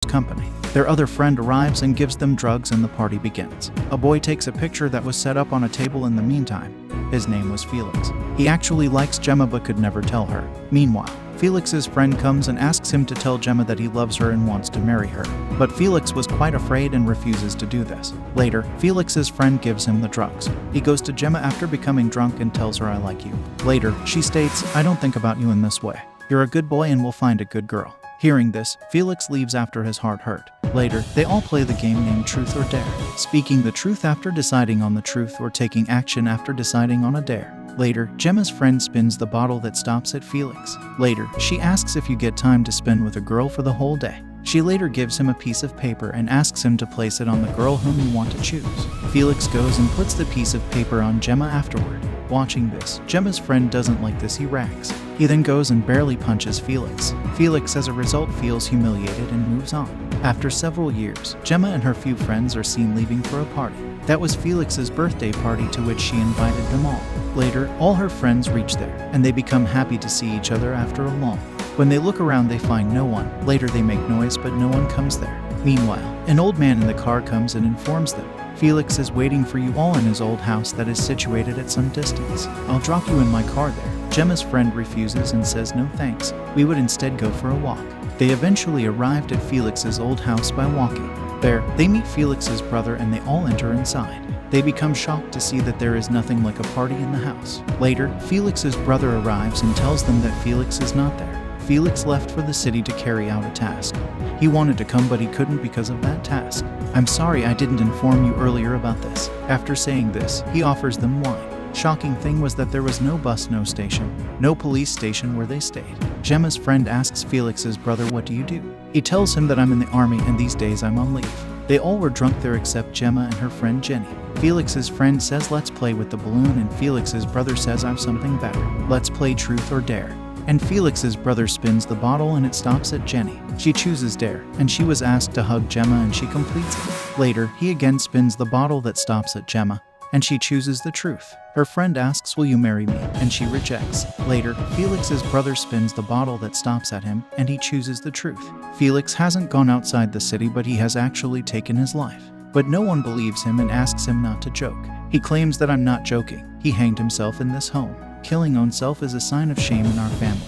company. Their other friend arrives and gives them drugs and the party begins. A boy takes a picture that was set up on a table in the meantime. His name was Felix. He actually likes Gemma but could never tell her. Meanwhile, Felix's friend comes and asks him to tell Gemma that he loves her and wants to marry her. But Felix was quite afraid and refuses to do this. Later, Felix's friend gives him the drugs. He goes to Gemma after becoming drunk and tells her, "I like you." Later, she states, "I don't think about you in this way. You're a good boy and we'll find a good girl." Hearing this, Felix leaves after his heart hurt. Later, they all play the game named Truth or Dare, speaking the truth after deciding on the truth or taking action after deciding on a dare. Later, Gemma's friend spins the bottle that stops at Felix. Later, she asks if you get time to spend with a girl for the whole day. She later gives him a piece of paper and asks him to place it on the girl whom you want to choose. Felix goes and puts the piece of paper on Gemma afterward. Watching this, Gemma's friend doesn't like this. He rags. He then goes and barely punches Felix. Felix, as a result, feels humiliated and moves on. After several years, Gemma and her few friends are seen leaving for a party. That was Felix's birthday party to which she invited them all. Later, all her friends reach there, and they become happy to see each other after a long. When they look around, they find no one. Later, they make noise, but no one comes there. Meanwhile, an old man in the car comes and informs them. Felix is waiting for you all in his old house that is situated at some distance. I'll drop you in my car there. Gemma's friend refuses and says no thanks. We would instead go for a walk. They eventually arrived at Felix's old house by walking. There, they meet Felix's brother and they all enter inside. They become shocked to see that there is nothing like a party in the house. Later, Felix's brother arrives and tells them that Felix is not there. Felix left for the city to carry out a task. He wanted to come but he couldn't because of that task. I'm sorry I didn't inform you earlier about this. After saying this, he offers them wine. Shocking thing was that there was no bus, no station, no police station where they stayed. Gemma's friend asks Felix's brother, "What do you do?" He tells him that I'm in the army and these days I'm on leave. They all were drunk there except Gemma and her friend Jenny. Felix's friend says, "Let's play with the balloon," and Felix's brother says, "I've something better. Let's play Truth or Dare." And Felix's brother spins the bottle and it stops at Jenny. She chooses Dare, and she was asked to hug Gemma and she completes it. Later, he again spins the bottle that stops at Gemma, and she chooses the Truth. Her friend asks, "Will you marry me?" and she rejects. Later, Felix's brother spins the bottle that stops at him, and he chooses the Truth. Felix hasn't gone outside the city, but he has actually taken his life. But no one believes him and asks him not to joke. He claims that I'm not joking. He hanged himself in this home. Killing oneself is a sign of shame in our family.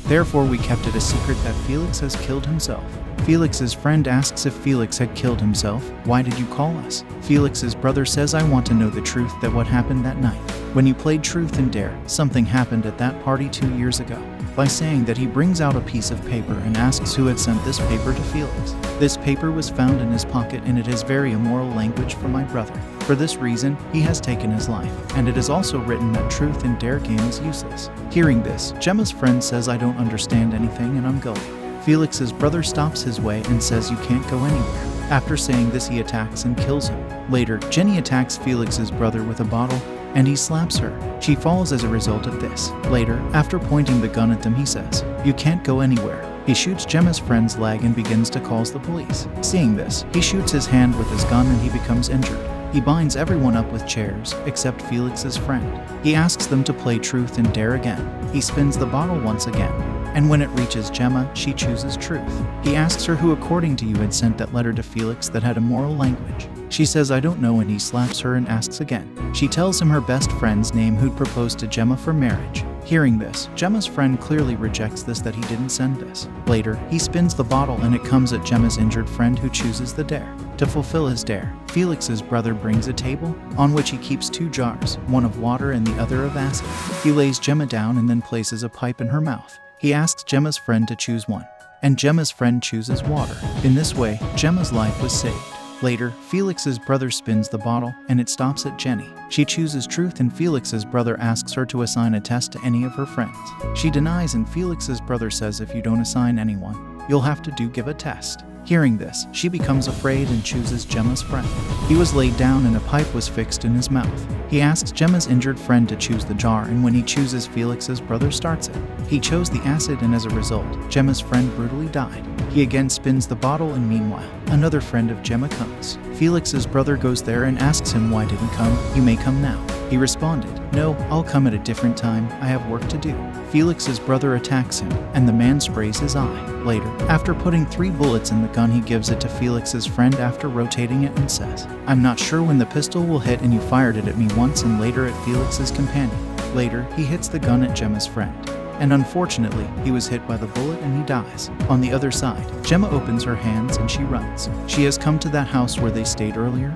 Therefore, we kept it a secret that Felix has killed himself. Felix's friend asks if Felix had killed himself. "Why did you call us?" Felix's brother says, "I want to know the truth that what happened that night. When you played Truth and Dare, something happened at that party 2 years ago." By saying that, he brings out a piece of paper and asks who had sent this paper to Felix. This paper was found in his pocket and it has very immoral language for my brother. For this reason, he has taken his life, and it is also written that Truth and Dare game is useless. Hearing this, Gemma's friend says, "I don't understand anything and I'm going." Felix's brother stops his way and says, "You can't go anywhere." After saying this, he attacks and kills him. Later, Jenny attacks Felix's brother with a bottle, and he slaps her. She falls as a result of this. Later, after pointing the gun at them, he says, "You can't go anywhere." He shoots Gemma's friend's leg and begins to call the police. Seeing this, he shoots his hand with his gun and he becomes injured. He binds everyone up with chairs, except Felix's friend. He asks them to play Truth and Dare again. He spins the bottle once again, and when it reaches Gemma, she chooses Truth. He asks her who, according to you, had sent that letter to Felix that had immoral language. She says, "I don't know," and he slaps her and asks again. She tells him her best friend's name who'd proposed to Gemma for marriage. Hearing this, Gemma's friend clearly rejects this, that he didn't send this. Later, he spins the bottle and it comes at Gemma's injured friend who chooses the dare. To fulfill his dare, Felix's brother brings a table, on which he keeps 2 jars, one of water and the other of acid. He lays Gemma down and then places a pipe in her mouth. He asks Gemma's friend to choose one, and Gemma's friend chooses water. In this way, Gemma's life was saved. Later, Felix's brother spins the bottle, and it stops at Jenny. She chooses Truth, and Felix's brother asks her to assign a test to any of her friends. She denies, and Felix's brother says, "If you don't assign anyone, you'll have to give a test." Hearing this, she becomes afraid and chooses Gemma's friend. He was laid down and a pipe was fixed in his mouth. He asks Gemma's injured friend to choose the jar, and when he chooses, Felix's brother starts it. He chose the acid, and as a result, Gemma's friend brutally died. He again spins the bottle, and meanwhile, another friend of Gemma comes. Felix's brother goes there and asks him, "Why didn't come? You may come now." He responded, "No, I'll come at a different time. I have work to do." Felix's brother attacks him, and the man sprays his eye. Later, after putting 3 bullets in the gun, he gives it to Felix's friend after rotating it and says, "I'm not sure when the pistol will hit, and you fired it at me once and later at Felix's companion." Later, he hits the gun at Gemma's friend, and unfortunately, he was hit by the bullet and he dies. On the other side, Gemma opens her hands and she runs. She has come to that house where they stayed earlier,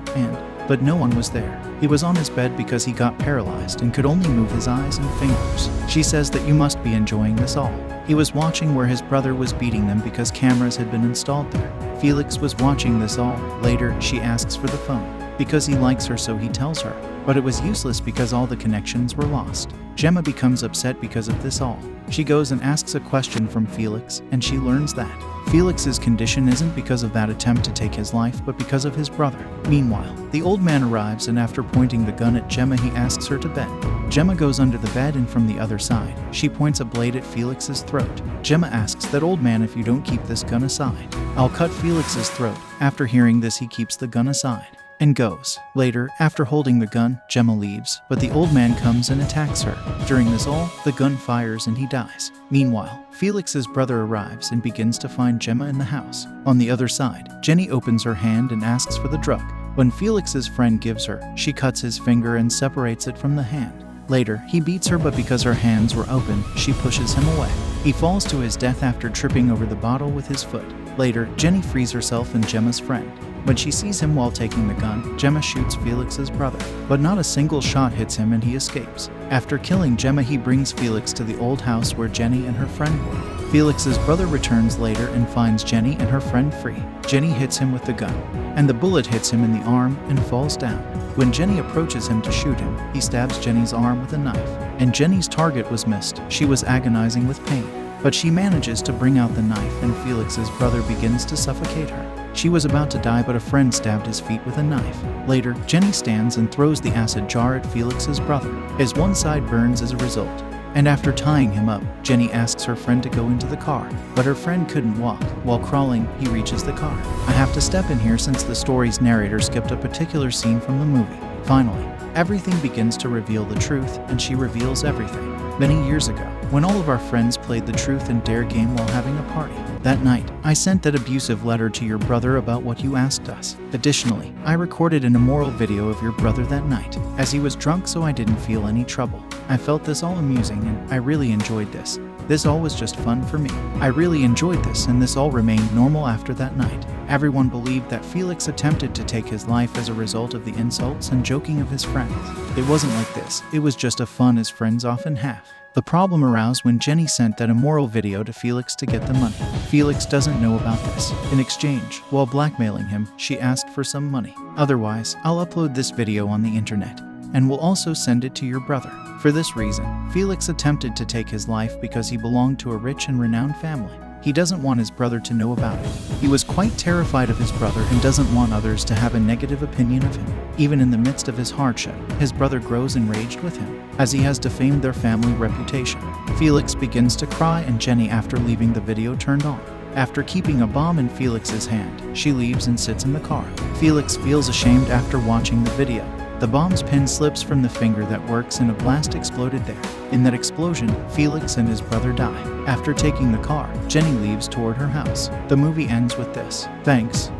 but no one was there. He was on his bed because he got paralyzed and could only move his eyes and fingers. She says that you must be enjoying this all. He was watching where his brother was beating them because cameras had been installed there. Felix was watching this all. Later, she asks for the phone because he likes her, so he tells her. But it was useless because all the connections were lost. Gemma becomes upset because of this all. She goes and asks a question from Felix, and she learns that Felix's condition isn't because of that attempt to take his life, but because of his brother. Meanwhile, the old man arrives, and after pointing the gun at Gemma, he asks her to bend. Gemma goes under the bed, and from the other side, she points a blade at Felix's throat. Gemma asks that old man, "If you don't keep this gun aside, I'll cut Felix's throat." After hearing this, he keeps the gun aside and goes. Later, after holding the gun, Gemma leaves, but the old man comes and attacks her. During this all, the gun fires and he dies. Meanwhile, Felix's brother arrives and begins to find Gemma in the house. On the other side, Jenny opens her hand and asks for the drug. When Felix's friend gives her, she cuts his finger and separates it from the hand. Later, he beats her, but because her hands were open, she pushes him away. He falls to his death after tripping over the bottle with his foot. Later, Jenny frees herself and Gemma's friend. When she sees him while taking the gun, Gemma shoots Felix's brother, but not a single shot hits him and he escapes. After killing Gemma, he brings Felix to the old house where Jenny and her friend were. Felix's brother returns later and finds Jenny and her friend free. Jenny hits him with the gun, and the bullet hits him in the arm and falls down. When Jenny approaches him to shoot him, he stabs Jenny's arm with a knife, and Jenny's target was missed. She was agonizing with pain, but she manages to bring out the knife, and Felix's brother begins to suffocate her. She was about to die, but a friend stabbed his feet with a knife. Later, Jenny stands and throws the acid jar at Felix's brother. His one side burns as a result. And after tying him up, Jenny asks her friend to go into the car, but her friend couldn't walk. While crawling, he reaches the car. I have to step in here since the story's narrator skipped a particular scene from the movie. Finally, everything begins to reveal the truth, and she reveals everything. Many years ago, when all of our friends played the Truth and Dare game while having a party. That night, I sent that abusive letter to your brother about what you asked us. Additionally, I recorded an immoral video of your brother that night, as he was drunk, so I didn't feel any trouble. I felt this all amusing and I really enjoyed this. This all was just fun for me. I really enjoyed this, and this all remained normal after that night. Everyone believed that Felix attempted to take his life as a result of the insults and joking of his friends. It wasn't like this. It was just a fun as friends often have. The problem arose when Jenny sent that immoral video to Felix to get the money. Felix doesn't know about this. In exchange, while blackmailing him, she asked for some money. Otherwise, I'll upload this video on the internet, and will also send it to your brother. For this reason, Felix attempted to take his life because he belonged to a rich and renowned family. He doesn't want his brother to know about it. He was quite terrified of his brother and doesn't want others to have a negative opinion of him. Even in the midst of his hardship, his brother grows enraged with him, as he has defamed their family reputation. Felix begins to cry, and Jenny, after leaving the video turned on. After keeping a bomb in Felix's hand, she leaves and sits in the car. Felix feels ashamed after watching the video. The bomb's pin slips from the finger that works and a blast exploded there. In that explosion, Felix and his brother die. After taking the car, Jenny leaves toward her house. The movie ends with this. Thanks.